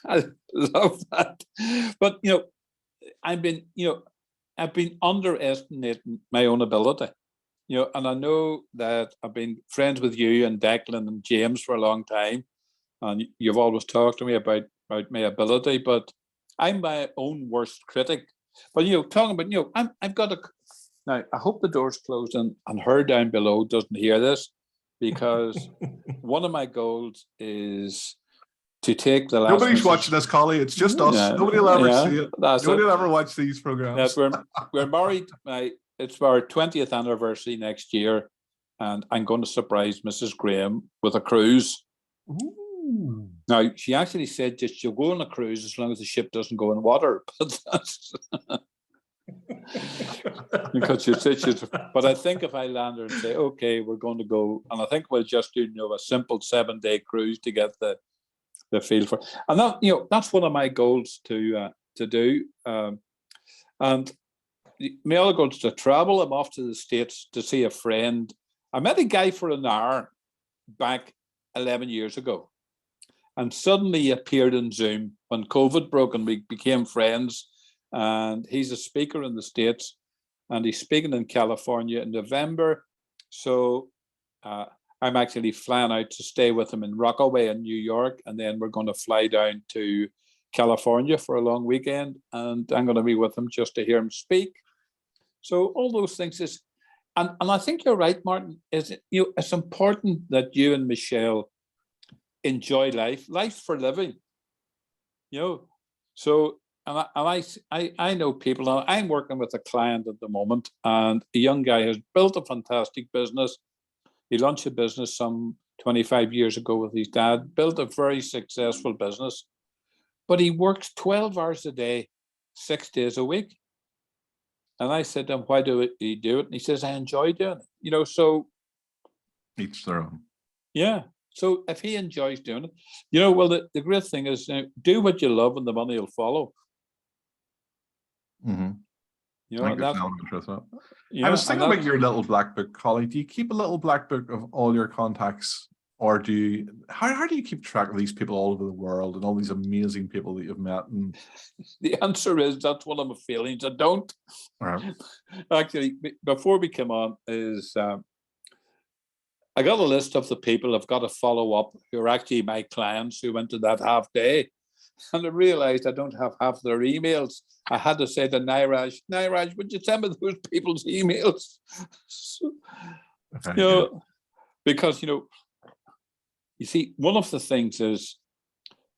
I love that. But you know, I've been underestimating my own ability. You know, and I know that I've been friends with you and Declan and James for a long time, and you've always talked to me about my ability, but I'm my own worst critic. But, you know, talking about, you know, I've got now, I hope the door's closed and her down below doesn't hear this, because one of my goals is to take the last... Nobody's watching this, Collie. It's just us. Yeah, Nobody will ever see it. Nobody will ever watch these programs. We're married. It's our 20th anniversary next year, and I'm going to surprise Mrs. Graham with a cruise. Ooh. Now, she actually said just she'll go on a cruise as long as the ship doesn't go in water. But that's because she said but I think if I land her and say, okay, we're going to go, and I think we'll just do, you know, a simple 7-day cruise to get the feel for it. And that, you know, that's one of my goals to do. And my other goal is to travel. I'm off to the States to see a friend. I met a guy for an hour back 11 years ago, and suddenly he appeared in Zoom when COVID broke, and we became friends. And he's a speaker in the States, and he's speaking in California in November. So I'm actually flying out to stay with him in Rockaway in New York, and then we're going to fly down to California for a long weekend, and I'm going to be with him just to hear him speak. So all those things is, and I think you're right, Martin. Is you know, it's important that you and Michelle enjoy life. Life's for living, you know. So and I know people. And I'm working with a client at the moment, and a young guy has built a fantastic business. He launched a business some 25 years ago with his dad. Built a very successful business, but he works 12 hours a day, 6 days a week. And I said to him, why do you do it? And he says, I enjoy doing it. You know, so each their own. Yeah. So if he enjoys doing it, you know, well, the great thing is do what you love and the money will follow. Mm-hmm. You know, I think there's an element of truth to that. Yeah, I was thinking about your little black book, Collie. Do you keep a little black book of all your contacts, or do you? How do you keep track of these people all over the world and all these amazing people that you've met? And the answer is that's one of my feelings. I don't. Right. Actually, before we come on, is I got a list of the people I've got to follow up who are actually my clients who went to that half day, and I realized I don't have half their emails. I had to say to Niraj, would you send me those people's emails? So, you know, because, you know, you see, one of the things is,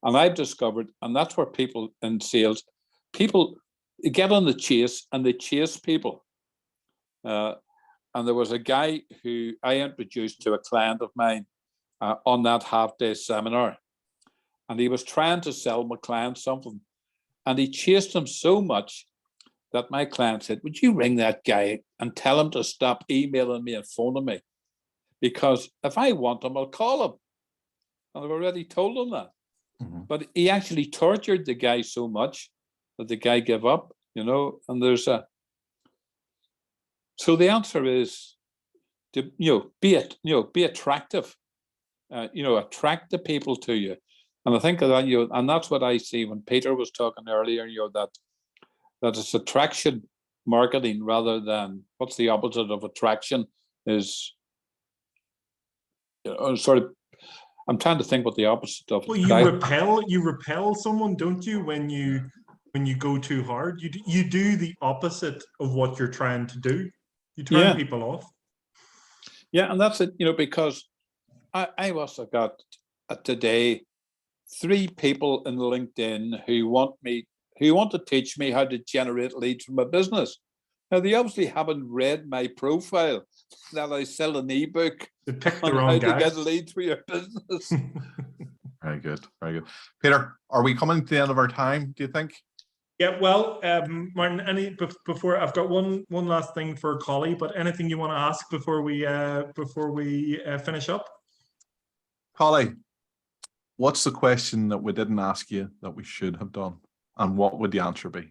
and I've discovered, and that's where people in sales, people get on the chase and they chase people. And there was a guy who I introduced to a client of mine on that half-day seminar, and he was trying to sell my client something. And he chased him so much that my client said, would you ring that guy and tell him to stop emailing me and phoning me? Because if I want him, I'll call him. And I've already told him that. Mm-hmm. But he actually tortured the guy so much that the guy gave up, you know, and there's a... So the answer is to, you know, be attractive, you know, attract the people to you. And I think that, and that's what I see when Peter was talking earlier, that it's attraction marketing rather than, what's the opposite of attraction is, sort of, I'm trying to think what the opposite of. Well, you repel someone, don't you? When you go too hard, you do the opposite of what you're trying to do. You turn people off. Yeah, and that's it. Because I also got today 3 people in LinkedIn who want to teach me how to generate leads from a business. Now, they obviously haven't read my profile that I sell an ebook on how to get leads for your business. Very good. Very good. Peter, are we coming to the end of our time, do you think? Yeah, well, Martin, before I've got one last thing for Collie, but anything you want to ask before we finish up? Collie, what's the question that we didn't ask you that we should have done? And what would the answer be?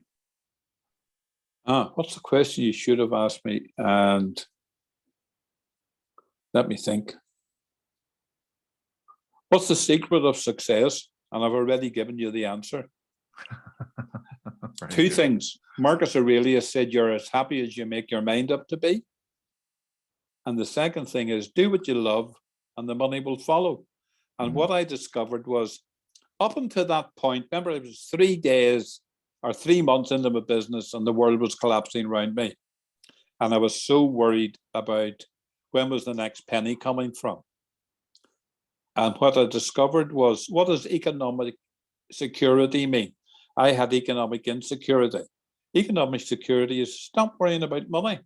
What's the question you should have asked me? And let me think. What's the secret of success? And I've already given you the answer. 2 things. Marcus Aurelius said, you're as happy as you make your mind up to be. And the second thing is, do what you love and the money will follow. And what I discovered was, up until that point, remember, it was 3 days or 3 months into my business and the world was collapsing around me. And I was so worried about when was the next penny coming from. And what I discovered was, what does economic security mean? I had economic insecurity. Economic security is stop worrying about money.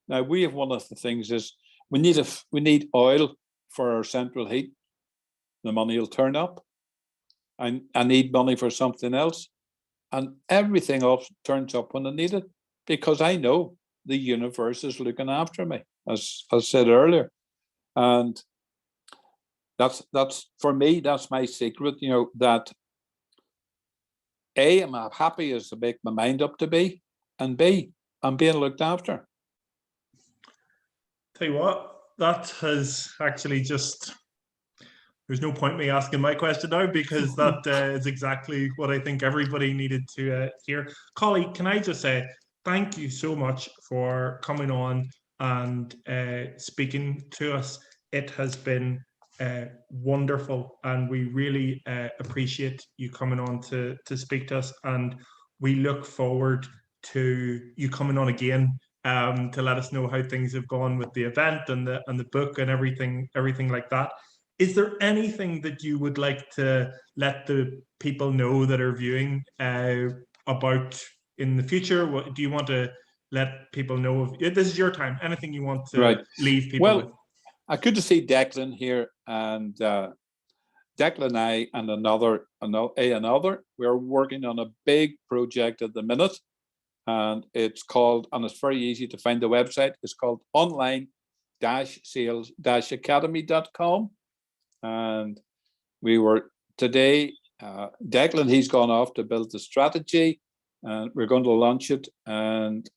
Now, we have one of the things is we need oil for our central heat. The money will turn up. I need money for something else. And everything else turns up when I need it, because I know the universe is looking after me, as I said earlier. And that's for me, that's my secret, that A, I'm happy as to make my mind up to be, and B, I'm being looked after. Tell you what, that has actually there's no point me asking my question now, because that is exactly what I think everybody needed to hear. Collie, can I just say thank you so much for coming on and speaking to us. It has been wonderful, and we really appreciate you coming on to speak to us, and we look forward to you coming on again to let us know how things have gone with the event and the book and everything like that. Is there anything that you would like to let the people know that are viewing about in the future? What do you want to let people know of? This is your time. Anything you want to leave people with? Good to see Declan here, and Declan and I and another, we're working on a big project at the minute, and it's called, and it's very easy to find the website. It's called online-sales-academy.com. And we were today, Declan, he's gone off to build the strategy, and we're going to launch it. And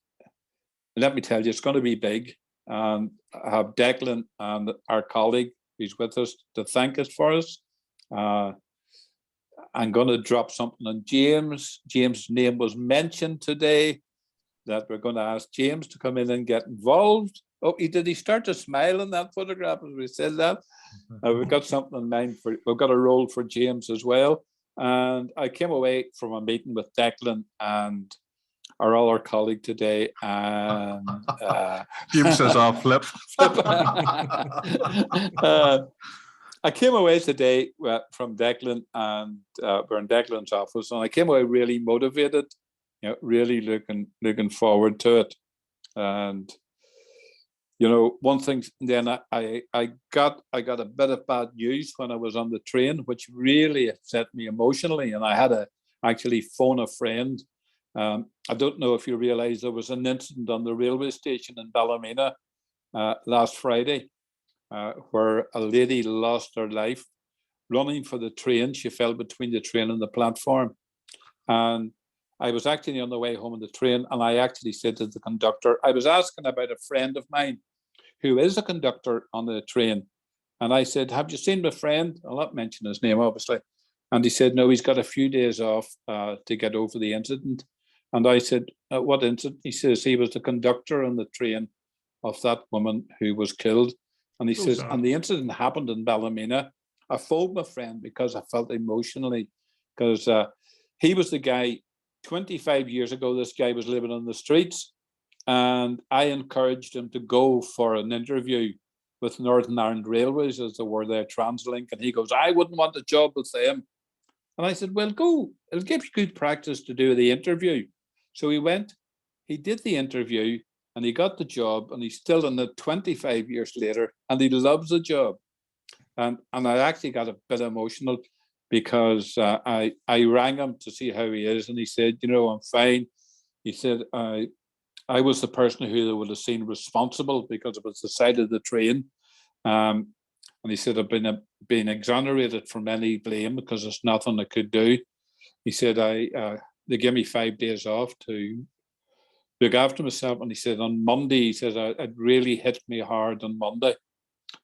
let me tell you, it's going to be big. And I have Declan and our colleague who's with us to thank us for us. I'm going to drop something on James. James' name was mentioned today, that we're going to ask James to come in and get involved. Oh, did he start to smile in that photograph as we said that? We've got something in mind we've got a role for James as well. And I came away from a meeting with Declan and our other colleague today, and James says, "I'll flip." I came away today from Declan, and we're in Declan's office, and I came away really motivated, really looking forward to it. And one thing, then I got a bit of bad news when I was on the train, which really upset me emotionally, and I had to actually phone a friend. I don't know if you realize there was an incident on the railway station in Ballymena last Friday, where a lady lost her life running for the train. She fell between the train and the platform. And I was actually on the way home on the train, and I actually said to the conductor, I was asking about a friend of mine who is a conductor on the train, And I said, have you seen my friend? I'll not mention his name, obviously. And he said, no, he's got a few days off to get over the incident. And I said, what incident? He says he was the conductor on the train of that woman who was killed. And he says, and the incident happened in Ballymena. I phoned my friend because I felt emotionally, because he was the guy, 25 years ago, this guy was living on the streets, and I encouraged him to go for an interview with Northern Ireland Railways, as they were there, TransLink, and he goes, I wouldn't want a job with them. And I said, well, go, it'll give you good practice to do the interview. So he went, he did the interview, and he got the job, and he's still in it 25 years later, and he loves the job. And I actually got a bit emotional because I rang him to see how he is, and he said, you know, I'm fine. He said, I was the person who they would have seen responsible because it was the side of the train. And he said, I've been exonerated from any blame because there's nothing I could do. He said, they gave me 5 days off to look after myself. And he said, on Monday, he says, it really hit me hard on Monday.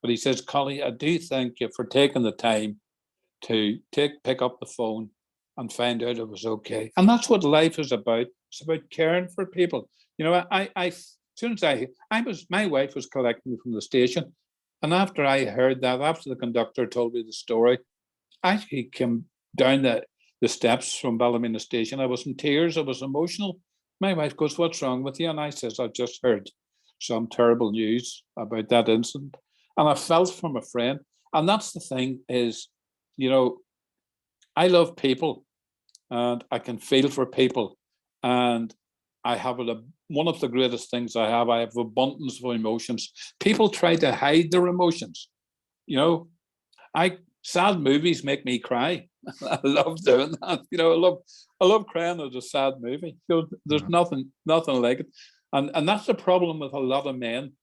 But he says, Collie, I do thank you for taking the time to pick up the phone and find out it was okay. And that's what life is about. It's about caring for people. You know, as soon as my wife was collecting me from the station, and after I heard that, after the conductor told me the story, I actually came down the steps from Ballymena station. I was in tears. I was emotional. My wife goes, what's wrong with you? And I says, I've just heard some terrible news about that incident. And I felt from a friend. And that's the thing is, you know, I love people and I can feel for people. And I have one of the greatest things I have abundance of emotions. People try to hide their emotions. You know, sad movies make me cry. I love doing that. You know, I love crying at a sad movie. You know, there's nothing like it. And that's the problem with a lot of men.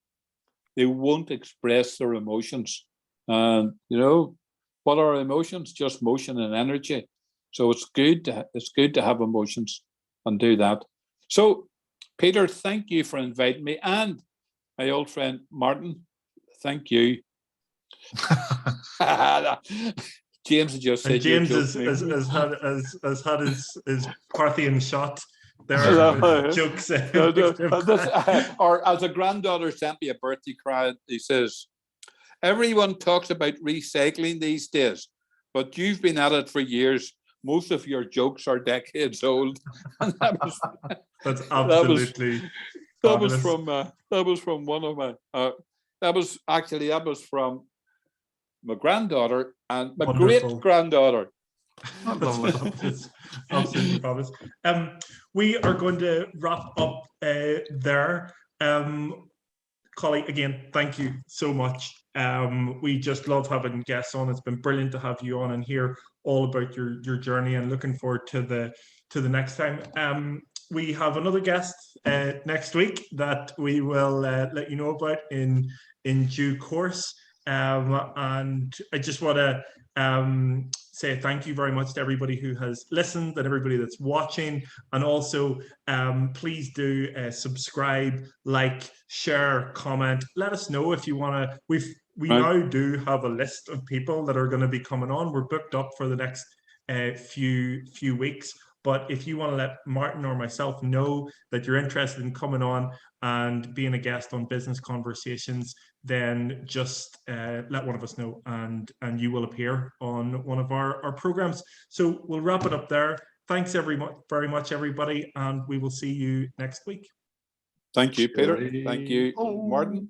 They won't express their emotions. And you know, what are emotions? Just motion and energy. So it's good to have emotions and do that. So, Peter, thank you for inviting me, and my old friend Martin, thank you. James just said, and James has had his Parthian shot there with jokes. Or as a granddaughter sent me a birthday card, he says, everyone talks about recycling these days, but you've been at it for years. Most of your jokes are decades old. And that's absolutely that was from one of my that was from my granddaughter and my great granddaughter. It's absolutely fabulous. We are going to wrap up there. Collie, again, thank you so much. We just love having guests on. It's been brilliant to have you on and hear all about your journey, and looking forward to the next time. We have another guest next week that we will let you know about in due course. And I just want to say thank you very much to everybody who has listened and everybody that's watching. And also, please do subscribe, like, share, comment. Let us know if you want to. We now do have a list of people that are going to be coming on. We're booked up for the next few weeks. But if you want to let Martin or myself know that you're interested in coming on and being a guest on Business Conversations, then just let one of us know, and you will appear on one of our programs. So we'll wrap it up there. Thanks very much, everybody, and we will see you next week. Thank you, Peter. Thank you, Martin.